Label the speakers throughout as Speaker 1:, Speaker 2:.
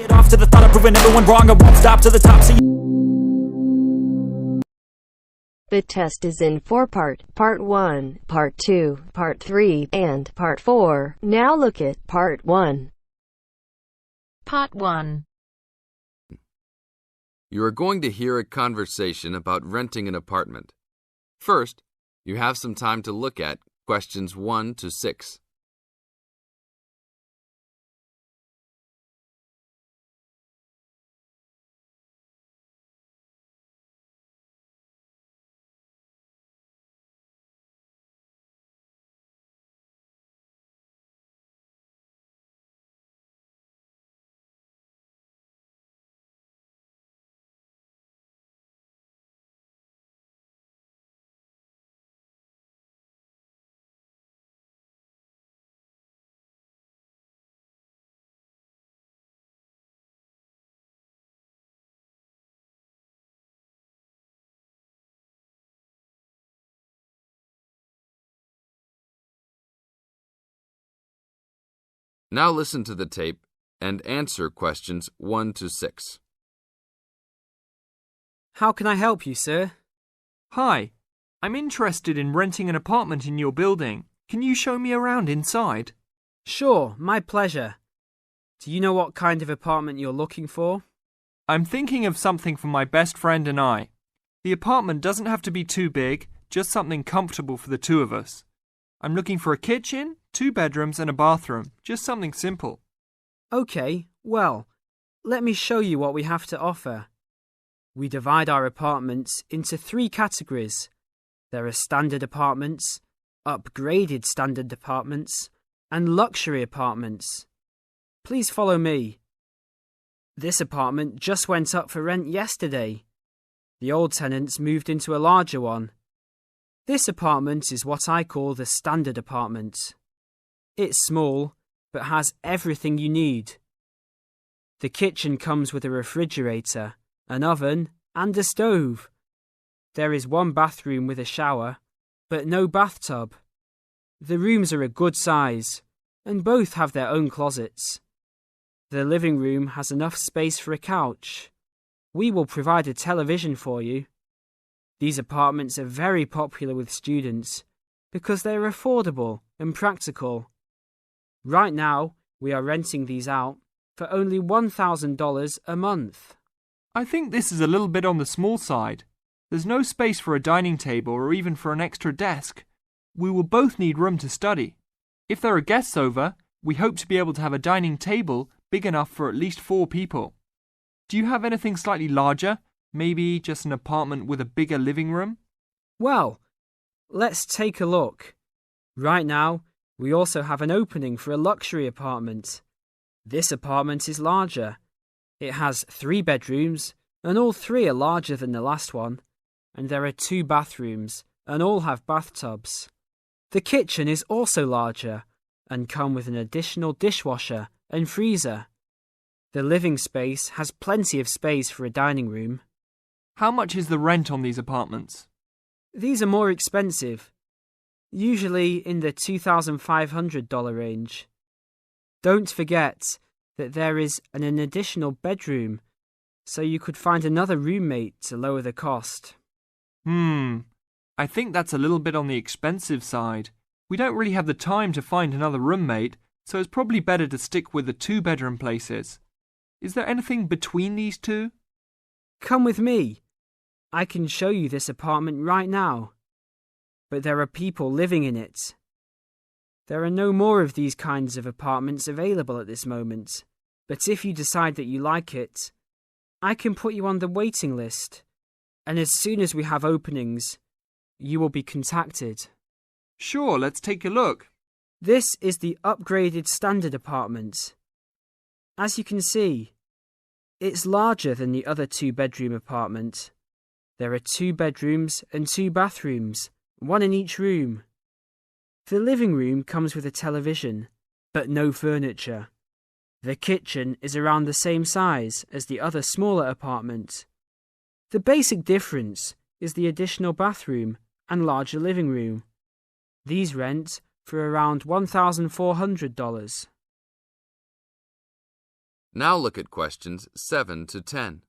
Speaker 1: Get off to the thought of proving everyone wrong. I won't stop to the top. See.
Speaker 2: The test is in 4-part, Part 1, Part 2, Part 3, and Part 4. Now look at Part 1.
Speaker 3: Part 1.
Speaker 4: You are going to hear a conversation about renting an apartment. First, you have some time to look at questions 1 to 6. Now listen to the tape and answer questions 1 to 6.
Speaker 5: How can I help you, sir?
Speaker 6: Hi, I'm interested in renting an apartment in your building. Can you show me around inside?
Speaker 5: Sure, my pleasure. Do you know what kind of apartment you're looking for?
Speaker 6: I'm thinking of something for my best friend and I. The apartment doesn't have to be too big, just something comfortable for the two of us. I'm looking for a kitchen, 2 bedrooms and a bathroom, just something simple.
Speaker 5: Okay, well, let me show you what we have to offer. We divide our apartments into 3 categories. There are standard apartments, upgraded standard apartments, and luxury apartments. Please follow me. This apartment just went up for rent yesterday. The old tenants moved into a larger one. This apartment is what I call the standard apartment. It's small, but has everything you need. The kitchen comes with a refrigerator, an oven, and a stove. There is 1 bathroom with a shower, but no bathtub. The rooms are a good size, and both have their own closets. The living room has enough space for a couch. We will provide a television for you. These apartments are very popular with students because they are affordable and practical. Right now, we are renting these out for only $1,000 a month.
Speaker 6: I think this is a little bit on the small side. There's no space for a dining table or even for an extra desk. We will both need room to study. If there are guests over, we hope to be able to have a dining table big enough for at least 4 people. Do you have anything slightly larger? Maybe just an apartment with a bigger living room?
Speaker 5: Well, let's take a look. Right now, we also have an opening for a luxury apartment. This apartment is larger. It has 3 bedrooms, and all 3 are larger than the last one. And there are 2 bathrooms, and all have bathtubs. The kitchen is also larger, and come with an additional dishwasher and freezer. The living space has plenty of space for a dining room.
Speaker 6: How much is the rent on these apartments?
Speaker 5: These are more expensive, usually in the $2,500 range. Don't forget that there is an additional bedroom, so you could find another roommate to lower the cost.
Speaker 6: I think that's a little bit on the expensive side. We don't really have the time to find another roommate, so it's probably better to stick with the 2-bedroom places. Is there anything between these 2?
Speaker 5: Come with me. I can show you this apartment right now. But there are people living in it. There are no more of these kinds of apartments available at this moment. But if you decide that you like it, I can put you on the waiting list. And as soon as we have openings, you will be contacted.
Speaker 6: Sure, let's take a look.
Speaker 5: This is the upgraded standard apartment. As you can see, it's larger than the other 2-bedroom apartment. There are 2 bedrooms and 2 bathrooms, 1 in each room. The living room comes with a television, but no furniture. The kitchen is around the same size as the other smaller apartment. The basic difference is the additional bathroom and larger living room. These rent for around $1,400.
Speaker 4: Now look at questions 7 to 10.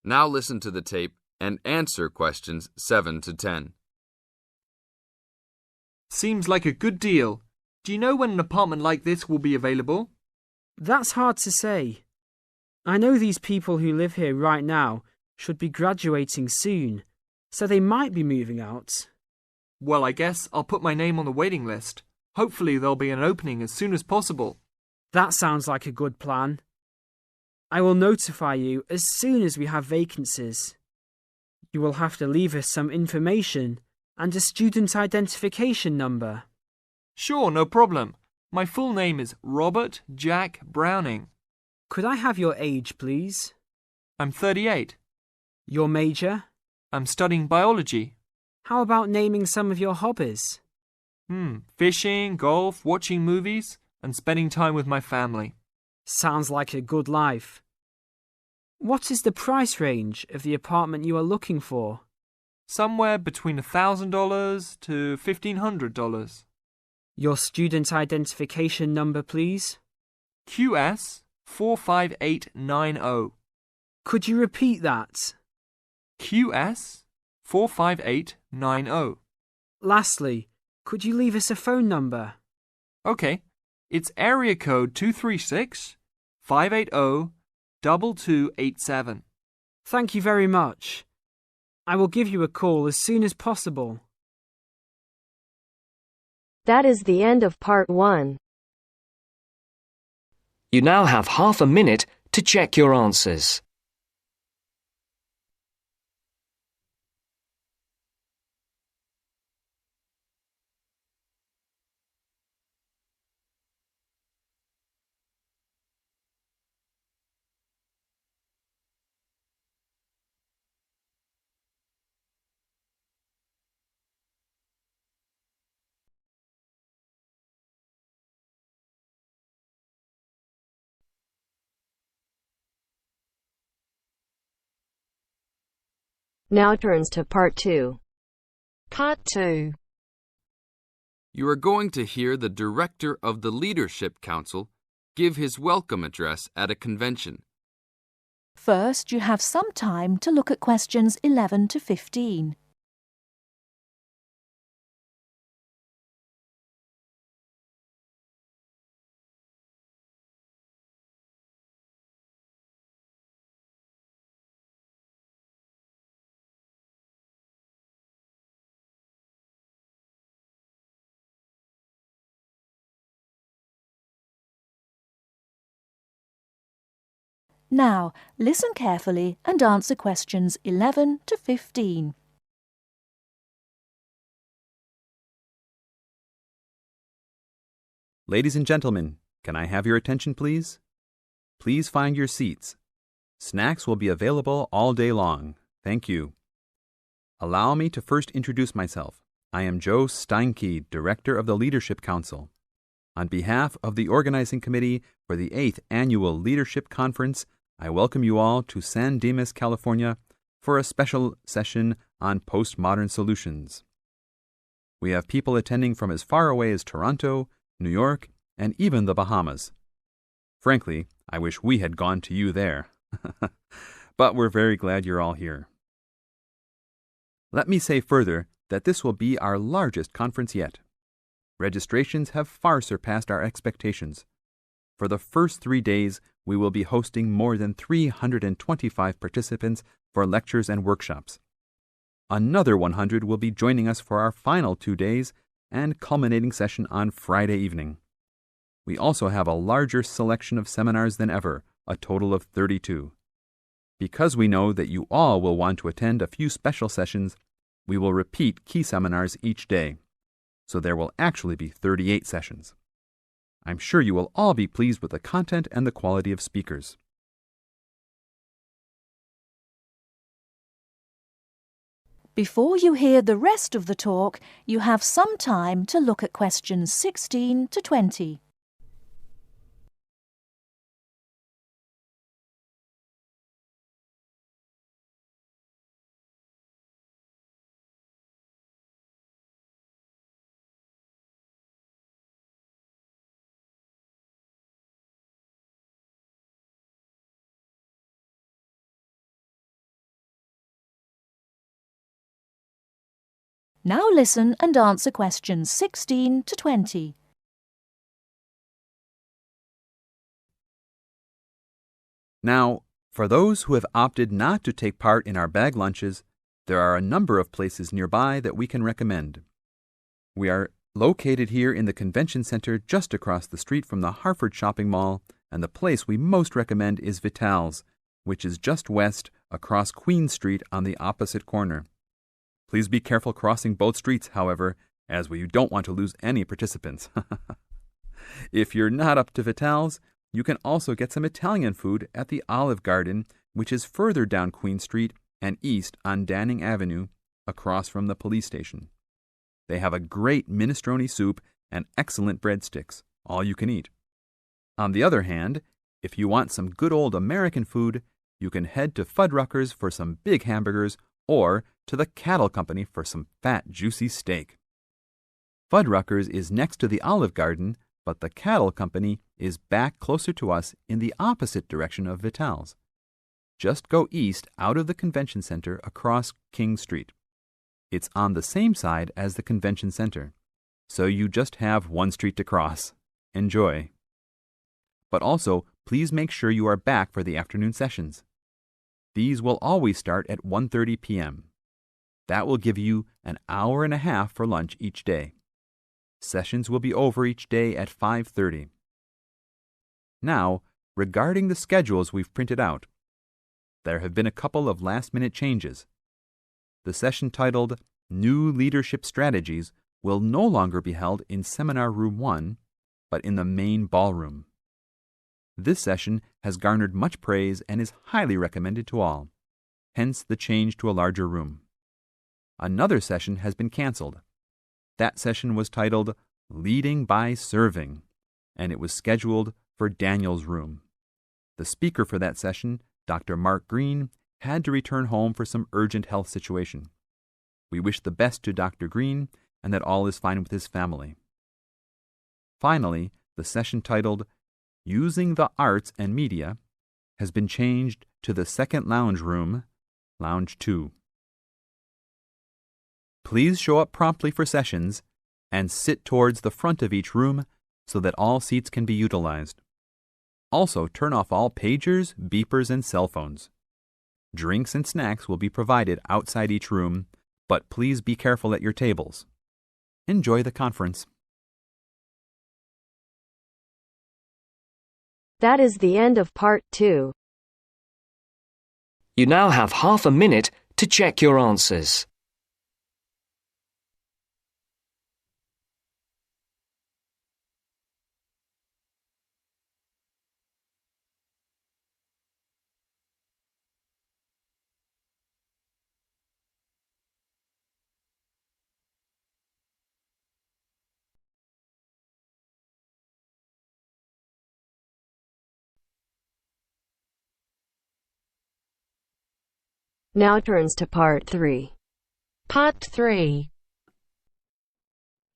Speaker 4: Now listen to the tape and answer questions 7 to 10.
Speaker 6: Seems like a good deal. Do you know when an apartment like this will be available?
Speaker 5: That's hard to say. I know these people who live here right now should be graduating soon, so they might be moving out.
Speaker 6: Well, I guess I'll put my name on the waiting list. Hopefully there'll be an opening as soon as possible.
Speaker 5: That sounds like a good plan. I will notify you as soon as we have vacancies. You will have to leave us some information and a student identification number.
Speaker 6: Sure, no problem. My full name is Robert Jack Browning.
Speaker 5: Could I have your age, please?
Speaker 6: I'm 38.
Speaker 5: Your major?
Speaker 6: I'm studying biology.
Speaker 5: How about naming some of your hobbies?
Speaker 6: Fishing, golf, watching movies, and spending time with my family.
Speaker 5: Sounds like a good life. What is the price range of the apartment you are looking for?
Speaker 6: Somewhere between $1,000 to $1,500.
Speaker 5: Your student identification number, please.
Speaker 6: QS 45890.
Speaker 5: Could you repeat that?
Speaker 6: QS 45890.
Speaker 5: Lastly, could you leave us a phone number?
Speaker 6: Okay, it's area code 236 580 2287.
Speaker 5: Thank you very much. I will give you a call as soon as possible.
Speaker 2: That is the end of part 1.
Speaker 7: You now have half a minute to check your answers.
Speaker 2: Now turns to part 2.
Speaker 3: Part 2.
Speaker 4: You are going to hear the director of the Leadership Council give his welcome address at a convention.
Speaker 8: First, you have some time to look at questions 11 to 15. Now, listen carefully and answer questions 11 to 15.
Speaker 9: Ladies and gentlemen, can I have your attention, please? Please find your seats. Snacks will be available all day long. Thank you. Allow me to first introduce myself. I am Joe Steinke, Director of the Leadership Council. On behalf of the Organizing Committee for the 8th Annual Leadership Conference, I welcome you all to San Dimas, California, for a special session on postmodern solutions. We have people attending from as far away as Toronto, New York, and even the Bahamas. Frankly, I wish we had gone to you there. But we're very glad you're all here. Let me say further that this will be our largest conference yet. Registrations have far surpassed our expectations. For the first 3 days, we will be hosting more than 325 participants for lectures and workshops. Another 100 will be joining us for our final 2 days and culminating session on Friday evening. We also have a larger selection of seminars than ever, a total of 32. Because we know that you all will want to attend a few special sessions, we will repeat key seminars each day. So there will actually be 38 sessions. I'm sure you will all be pleased with the content and the quality of speakers.
Speaker 8: Before you hear the rest of the talk, you have some time to look at questions 16 to 20. Now listen and answer questions 16 to 20.
Speaker 9: Now, for those who have opted not to take part in our bag lunches, there are a number of places nearby that we can recommend. We are located here in the Convention Center just across the street from the Harford Shopping Mall, and the place we most recommend is Vital's, which is just west across Queen Street on the opposite corner. Please be careful crossing both streets, however, as we don't want to lose any participants. If you're not up to Vital's, you can also get some Italian food at the Olive Garden, which is further down Queen Street and east on Danning Avenue, across from the police station. They have a great minestrone soup and excellent breadsticks, all you can eat. On the other hand, if you want some good old American food, you can head to Fuddruckers for some big hamburgers or to the Cattle Company for some fat, juicy steak. Fuddruckers is next to the Olive Garden, but the Cattle Company is back closer to us in the opposite direction of Vital's. Just go east out of the Convention Center across King Street. It's on the same side as the Convention Center, so you just have one street to cross. Enjoy. But also, please make sure you are back for the afternoon sessions. These will always start at 1:30 p.m. That will give you an hour and a half for lunch each day. Sessions will be over each day at 5:30. Now, regarding the schedules we've printed out, there have been a couple of last-minute changes. The session titled New Leadership Strategies will no longer be held in Seminar Room 1, but in the main ballroom. This session has garnered much praise and is highly recommended to all, hence the change to a larger room. Another session has been canceled. That session was titled Leading by Serving, and it was scheduled for Daniel's room. The speaker for that session, Dr. Mark Green, had to return home for some urgent health situation. We wish the best to Dr. Green and that all is fine with his family. Finally, the session titled Using the Arts and Media has been changed to the second lounge room, Lounge 2. Please show up promptly for sessions and sit towards the front of each room so that all seats can be utilized. Also, turn off all pagers, beepers, and cell phones. Drinks and snacks will be provided outside each room, but please be careful at your tables. Enjoy the conference.
Speaker 2: That is the end of part 2.
Speaker 7: You now have half a minute to check your answers.
Speaker 2: Now turns to part 3.
Speaker 3: Part 3.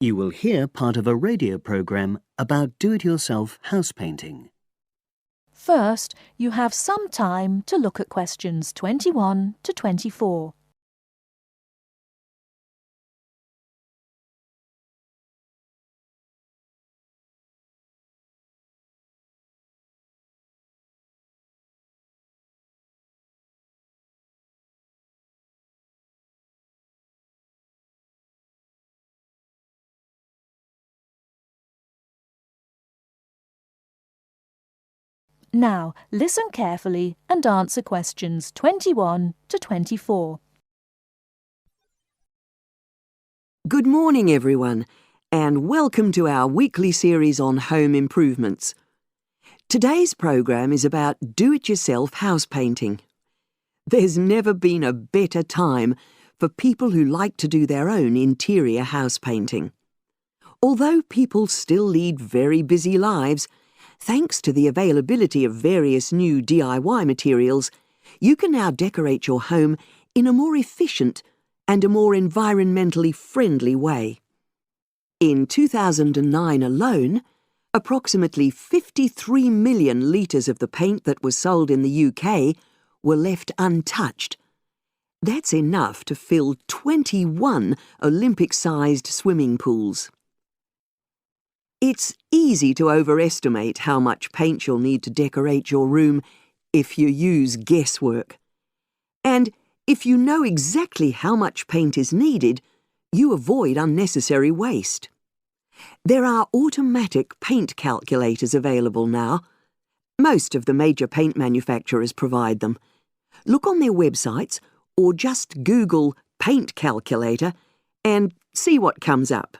Speaker 10: You will hear part of a radio program about do-it-yourself house painting.
Speaker 8: First, you have some time to look at questions 21 to 24. Now, listen carefully and answer questions 21 to 24.
Speaker 11: Good morning, everyone, and welcome to our weekly series on home improvements. Today's program is about do-it-yourself house painting. There's never been a better time for people who like to do their own interior house painting. Although people still lead very busy lives, thanks to the availability of various new DIY materials, you can now decorate your home in a more efficient and a more environmentally friendly way. In 2009 alone, approximately 53 million litres of the paint that was sold in the UK were left untouched. That's enough to fill 21 Olympic-sized swimming pools. It's easy to overestimate how much paint you'll need to decorate your room if you use guesswork. And if you know exactly how much paint is needed, you avoid unnecessary waste. There are automatic paint calculators available now. Most of the major paint manufacturers provide them. Look on their websites or just Google paint calculator and see what comes up.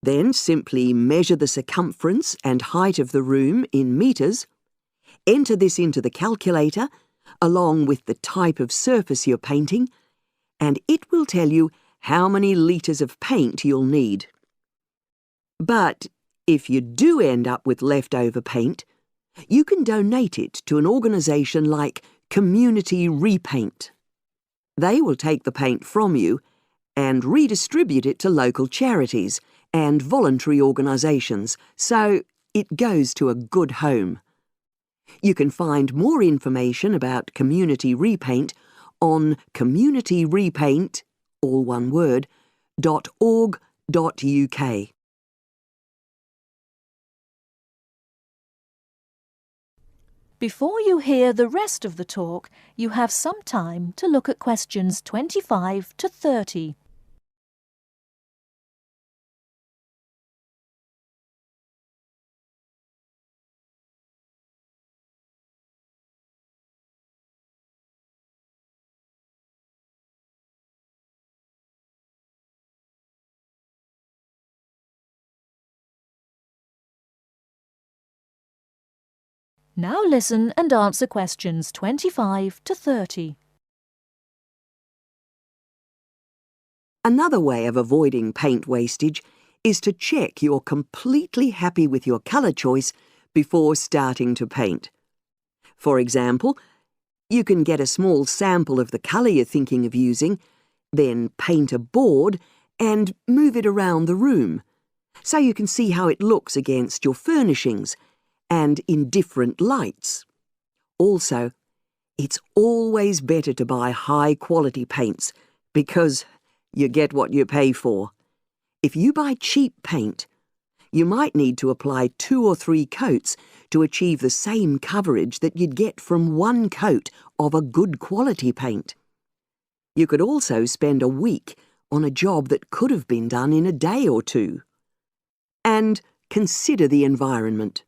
Speaker 11: Then simply measure the circumference and height of the room in metres. Enter this into the calculator along with the type of surface you're painting, and it will tell you how many litres of paint you'll need. But if you do end up with leftover paint, you can donate it to an organisation like Community Repaint. They will take the paint from you and redistribute it to local charities and voluntary organisations, so it goes to a good home. You can find more information about Community Repaint on communityrepaint, all one word, .org.uk.
Speaker 8: Before you hear the rest of the talk, you have some time to look at questions 25 to 30. Now listen and answer questions 25 to 30.
Speaker 11: Another way of avoiding paint wastage is to check you're completely happy with your colour choice before starting to paint. For example, you can get a small sample of the colour you're thinking of using, then paint a board and move it around the room, so you can see how it looks against your furnishings and in different lights. Also, it's always better to buy high-quality paints because you get what you pay for. If you buy cheap paint, you might need to apply 2 or 3 coats to achieve the same coverage that you'd get from 1 coat of a good quality paint. You could also spend a week on a job that could have been done in a day or 2. And consider the environment.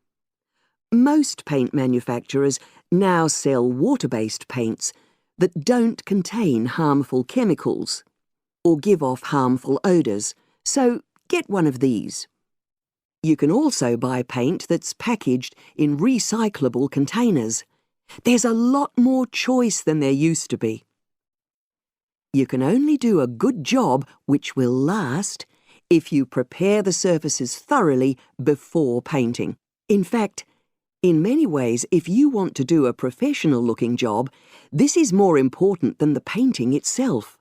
Speaker 11: Most paint manufacturers now sell water-based paints that don't contain harmful chemicals or give off harmful odours, so get one of these. You can also buy paint that's packaged in recyclable containers. There's a lot more choice than there used to be. You can only do a good job which will last if you prepare the surfaces thoroughly before painting. In fact, in many ways, if you want to do a professional-looking job, this is more important than the painting itself.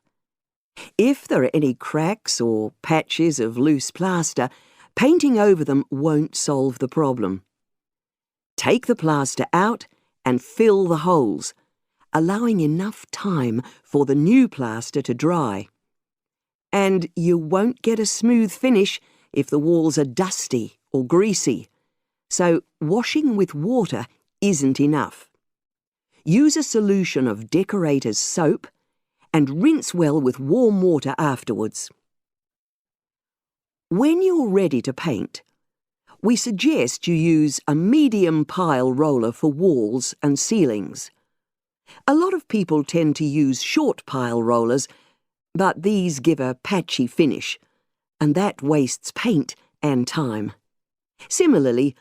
Speaker 11: If there are any cracks or patches of loose plaster, painting over them won't solve the problem. Take the plaster out and fill the holes, allowing enough time for the new plaster to dry. And you won't get a smooth finish if the walls are dusty or greasy. So washing with water isn't enough. Use a solution of decorator's soap and rinse well with warm water afterwards. When you're ready to paint, we suggest you use a medium pile roller for walls and ceilings. A lot of people tend to use short pile rollers, but these give a patchy finish, and that wastes paint and time. Similarly,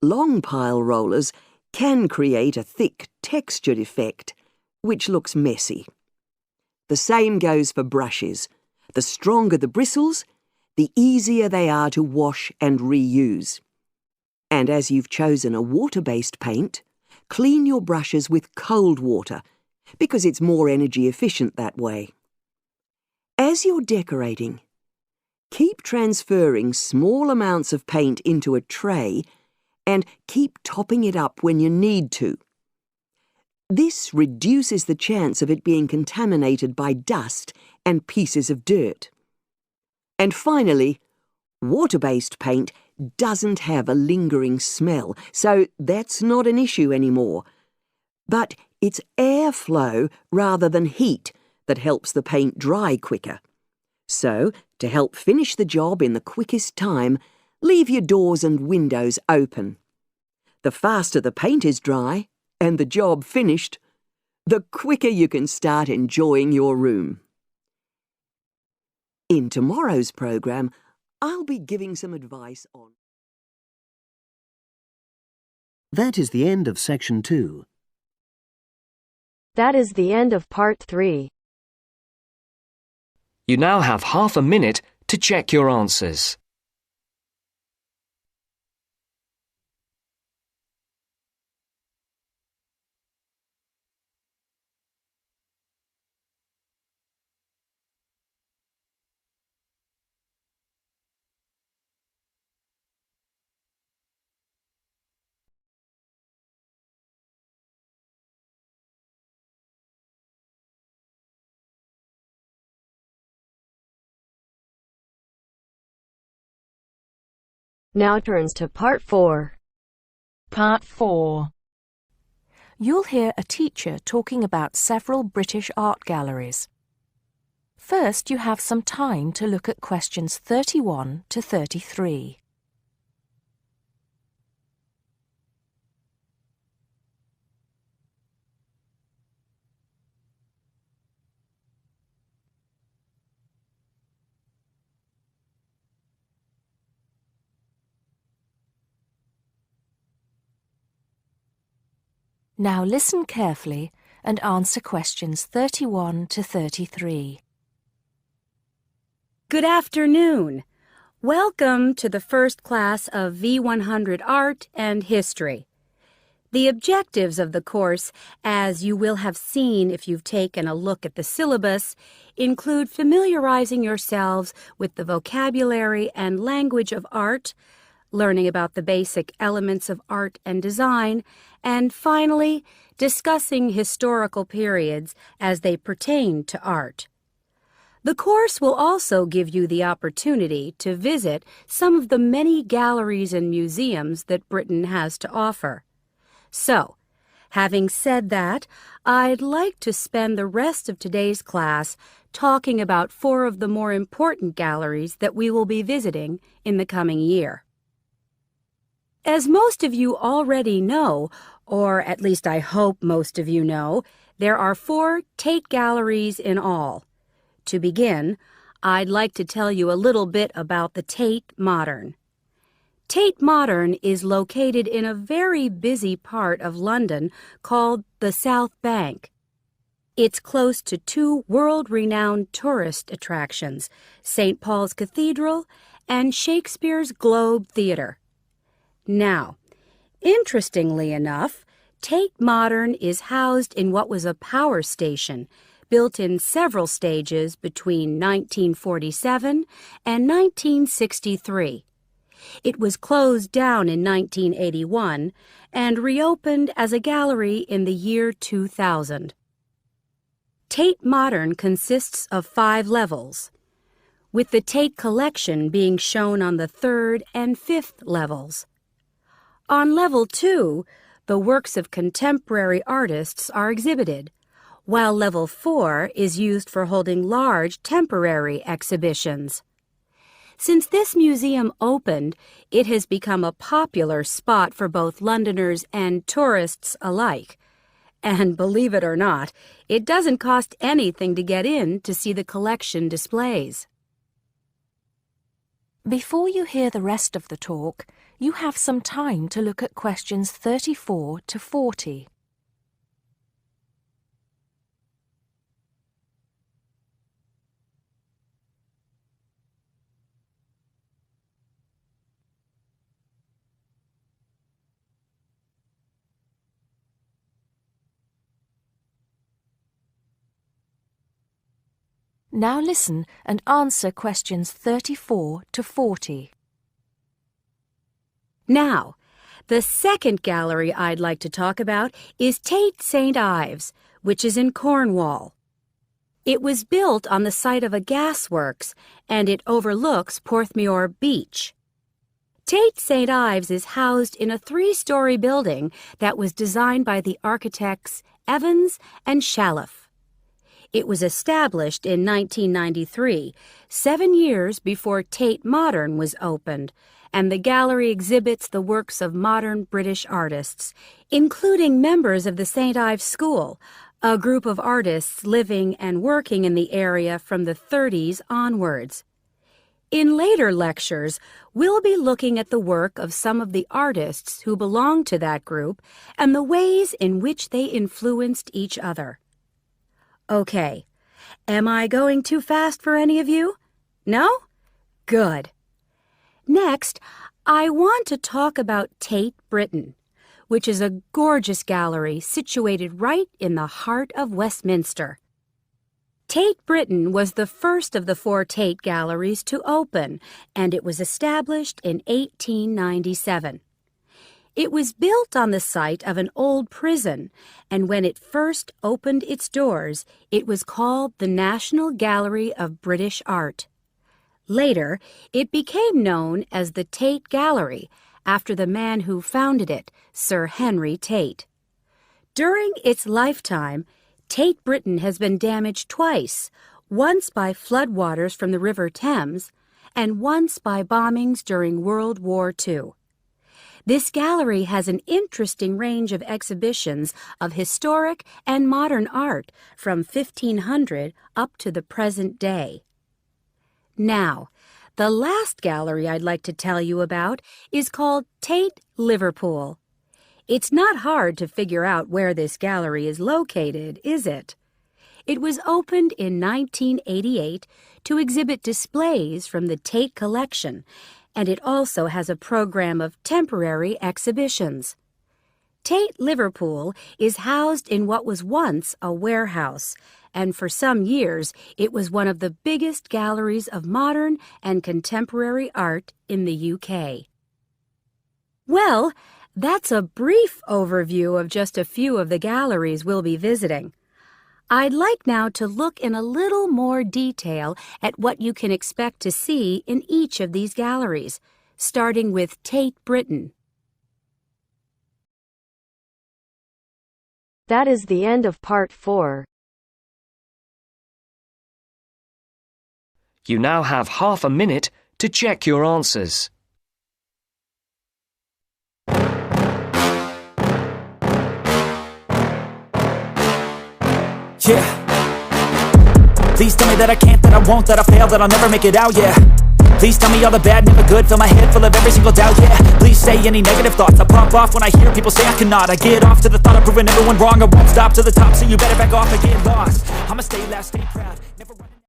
Speaker 11: long pile rollers can create a thick textured effect, which looks messy. The same goes for brushes. The stronger the bristles, the easier they are to wash and reuse. And as you've chosen a water-based paint, clean your brushes with cold water, because it's more energy efficient that way. As you're decorating, keep transferring small amounts of paint into a tray and keep topping it up when you need to. This reduces the chance of it being contaminated by dust and pieces of dirt. And finally, water-based paint doesn't have a lingering smell, so that's not an issue anymore. But it's airflow rather than heat that helps the paint dry quicker. So, to help finish the job in the quickest time, leave your doors and windows open. The faster the paint is dry and the job finished, the quicker you can start enjoying your room. In tomorrow's program, I'll be giving some advice on...
Speaker 10: That is the end of Section 2.
Speaker 2: That is the end of Part 3.
Speaker 7: You now have half a minute to check your answers.
Speaker 2: Now turns to Part 4.
Speaker 3: Part 4.
Speaker 8: You'll hear a teacher talking about several British art galleries. First, you have some time to look at questions 31 to 33. Now listen carefully and answer questions 31 to 33.
Speaker 12: Good afternoon. Welcome to the first class of V100 Art and History. The objectives of the course, as you will have seen if you've taken a look at the syllabus, include familiarizing yourselves with the vocabulary and language of art, learning about the basic elements of art and design, and finally, discussing historical periods as they pertain to art. The course will also give you the opportunity to visit some of the many galleries and museums that Britain has to offer. So, having said that, I'd like to spend the rest of today's class talking about 4 of the more important galleries that we will be visiting in the coming year. As most of you already know, or at least I hope most of you know, there are 4 Tate galleries in all. To begin, I'd like to tell you a little bit about the Tate Modern. Tate Modern is located in a very busy part of London called the South Bank. It's close to 2 world-renowned tourist attractions, St. Paul's Cathedral and Shakespeare's Globe Theatre. Now, interestingly enough, Tate Modern is housed in what was a power station built in several stages between 1947 and 1963. It was closed down in 1981 and reopened as a gallery in the year 2000. Tate Modern consists of 5 levels, with the Tate collection being shown on the 3rd and 5th levels. On level 2, the works of contemporary artists are exhibited, while level 4 is used for holding large temporary exhibitions. Since this museum opened, it has become a popular spot for both Londoners and tourists alike. And believe it or not, it doesn't cost anything to get in to see the collection displays.
Speaker 8: Before you hear the rest of the talk, you have some time to look at questions 34 to 40. Now listen and answer questions 34 to 40.
Speaker 12: Now, The second gallery I'd like to talk about is Tate St. Ives, which is in Cornwall. It was built on the site of a gasworks, and it overlooks Porthmeor Beach. Tate St. Ives is housed in a 3-story building that was designed by the architects Evans and Shalliff. It was established in 1993, 7 years before Tate Modern was opened, and the gallery exhibits the works of modern British artists, including members of the St. Ives School, a group of artists living and working in the area from the 30s onwards. In later lectures, we'll be looking at the work of some of the artists who belong to that group and the ways in which they influenced each other. Okay, am I going too fast for any of you? No? Good. Next, I want to talk about Tate Britain, which is a gorgeous gallery situated right in the heart of Westminster. Tate Britain was the first of the 4 Tate galleries to open, and it was established in 1897. It was built on the site of an old prison, and when it first opened its doors, it was called the National Gallery of British Art. Later, it became known as the Tate Gallery, after the man who founded it, Sir Henry Tate. During its lifetime, Tate Britain has been damaged twice, once by floodwaters from the River Thames, and once by bombings during World War II. This gallery has an interesting range of exhibitions of historic and modern art from 1500 up to the present day. Now, the last gallery I'd like to tell you about is called Tate Liverpool. It's not hard to figure out where this gallery is located, is it? It was opened in 1988 to exhibit displays from the Tate collection, and it also has a program of temporary exhibitions. Tate Liverpool is housed in what was once a warehouse, and for some years it was one of the biggest galleries of modern and contemporary art in the UK. Well, that's a brief overview of just a few of the galleries we'll be visiting. I'd like now to look in a little more detail at what you can expect to see in each of these galleries, starting with Tate Britain.
Speaker 2: That is the end of part 4.
Speaker 7: You now have half a minute to check your answers.
Speaker 1: Yeah. Please tell me that I can't, that I won't, that I fail, that I'll never make it out, yeah. Please tell me all the bad, never good, fill my head full of every single doubt, yeah. Please say any negative thoughts, I pop off when I hear people say I cannot. I get off to the thought of proving everyone wrong, I won't stop to the top, so you better back off and get lost. I'ma stay loud, stay proud, never